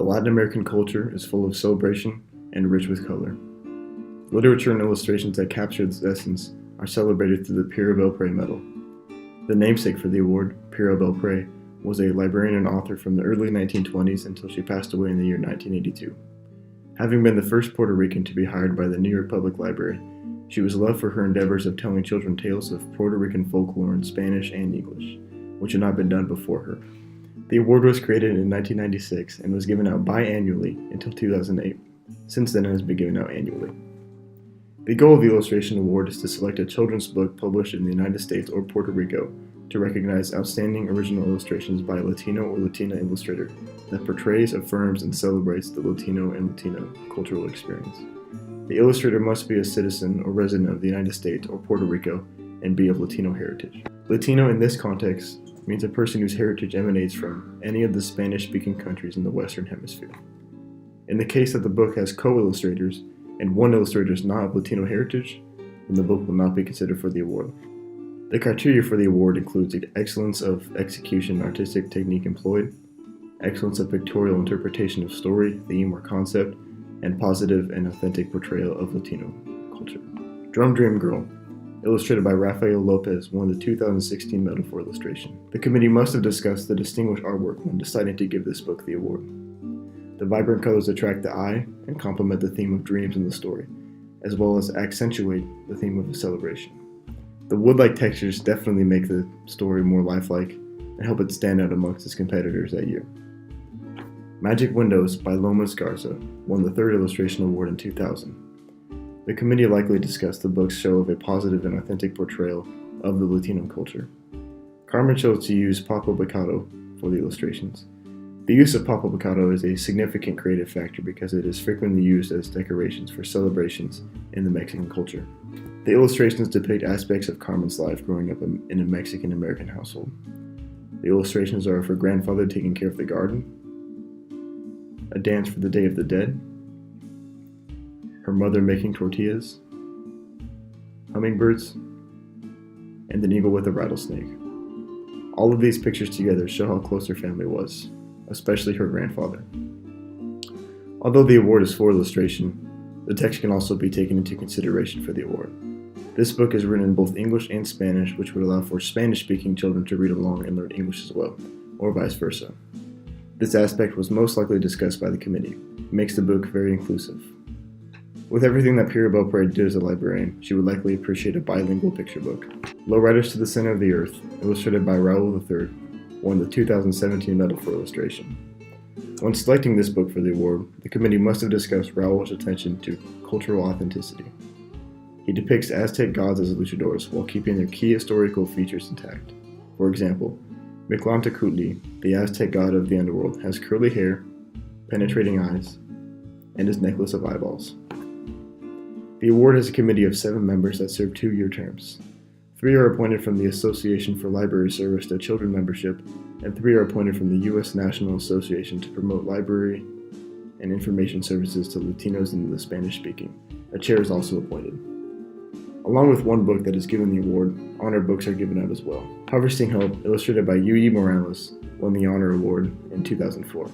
The Latin American culture is full of celebration and rich with color. Literature and illustrations that capture this essence are celebrated through the Pura Belpré medal. The namesake for the award, Pura Belpré, was a librarian and author from the early 1920s until she passed away in the year 1982. Having been the first Puerto Rican to be hired by the New York Public Library, she was loved for her endeavors of telling children tales of Puerto Rican folklore in Spanish and English, which had not been done before her. The award was created in 1996 and was given out biannually until 2008. Since then, it has been given out annually. The goal of the Illustration Award is to select a children's book published in the United States or Puerto Rico to recognize outstanding original illustrations by a Latino or Latina illustrator that portrays, affirms, and celebrates the Latino and Latino cultural experience. The illustrator must be a citizen or resident of the United States or Puerto Rico and be of Latino heritage. Latino in this context means a person whose heritage emanates from any of the Spanish-speaking countries in the Western Hemisphere. In the case that the book has co-illustrators and one illustrator is not of Latino heritage, then the book will not be considered for the award. The criteria for the award includes excellence of execution and artistic technique employed, excellence of pictorial interpretation of story, theme, or concept, and positive and authentic portrayal of Latino culture. Drum Dream Girl, illustrated by Rafael Lopez, won the 2016 medal for illustration. The committee must have discussed the distinguished artwork when deciding to give this book the award. The vibrant colors attract the eye and complement the theme of dreams in the story, as well as accentuate the theme of a celebration. The wood-like textures definitely make the story more lifelike and help it stand out amongst its competitors that year. Magic Windows by Lomas Garza won the third illustration award in 2000. The committee likely discussed the book's show of a positive and authentic portrayal of the Latino culture. Carmen chose to use Papa Bocado for the illustrations. The use of Papa Bocado is a significant creative factor because it is frequently used as decorations for celebrations in the Mexican culture. The illustrations depict aspects of Carmen's life growing up in a Mexican-American household. The illustrations are of her grandfather taking care of the garden, a dance for the Day of the Dead, her mother making tortillas, hummingbirds, and an eagle with a rattlesnake. All of these pictures together show how close her family was, especially her grandfather. Although the award is for illustration, the text can also be taken into consideration for the award. This book is written in both English and Spanish, which would allow for Spanish-speaking children to read along and learn English as well, or vice versa. This aspect was most likely discussed by the committee. It makes the book very inclusive. With everything that Pura Belpré did as a librarian, she would likely appreciate a bilingual picture book. Lowriders to the Center of the Earth, illustrated by Raul III, won the 2017 medal for illustration. When selecting this book for the award, the committee must have discussed Raul's attention to cultural authenticity. He depicts Aztec gods as luchadors while keeping their key historical features intact. For example, Mictlantecutli, the Aztec god of the underworld, has curly hair, penetrating eyes, and his necklace of eyeballs. The award has a committee of 7 members that serve 2-year terms. 3 are appointed from the Association for Library Service to Children membership, and 3 are appointed from the U.S. National Association to promote library and information services to Latinos in the Spanish-speaking. A chair is also appointed. Along with one book that is given the award, honor books are given out as well. Harvesting Hope, illustrated by Yuyi Morales, won the honor award in 2004.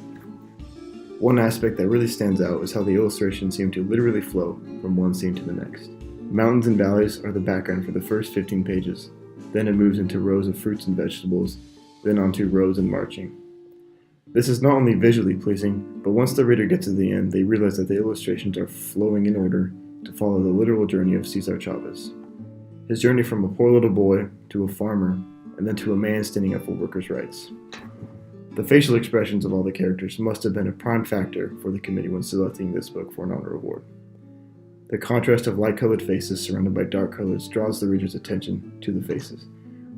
One aspect that really stands out is how the illustrations seem to literally flow from one scene to the next. Mountains and valleys are the background for the first 15 pages, then it moves into rows of fruits and vegetables, then onto rows and marching. This is not only visually pleasing, but once the reader gets to the end, they realize that the illustrations are flowing in order to follow the literal journey of Cesar Chavez. His journey from a poor little boy to a farmer, and then to a man standing up for workers' rights. The facial expressions of all the characters must have been a prime factor for the committee when selecting this book for an honor award. The contrast of light-colored faces surrounded by dark colors draws the reader's attention to the faces,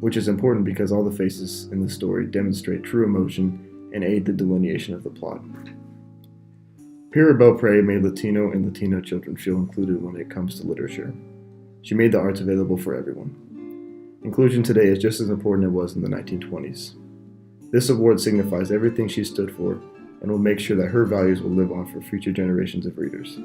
which is important because all the faces in the story demonstrate true emotion and aid the delineation of the plot. Pura Belpré made Latino and Latino children feel included when it comes to literature. She made the arts available for everyone. Inclusion today is just as important as it was in the 1920s. This award signifies everything she stood for and will make sure that her values will live on for future generations of readers.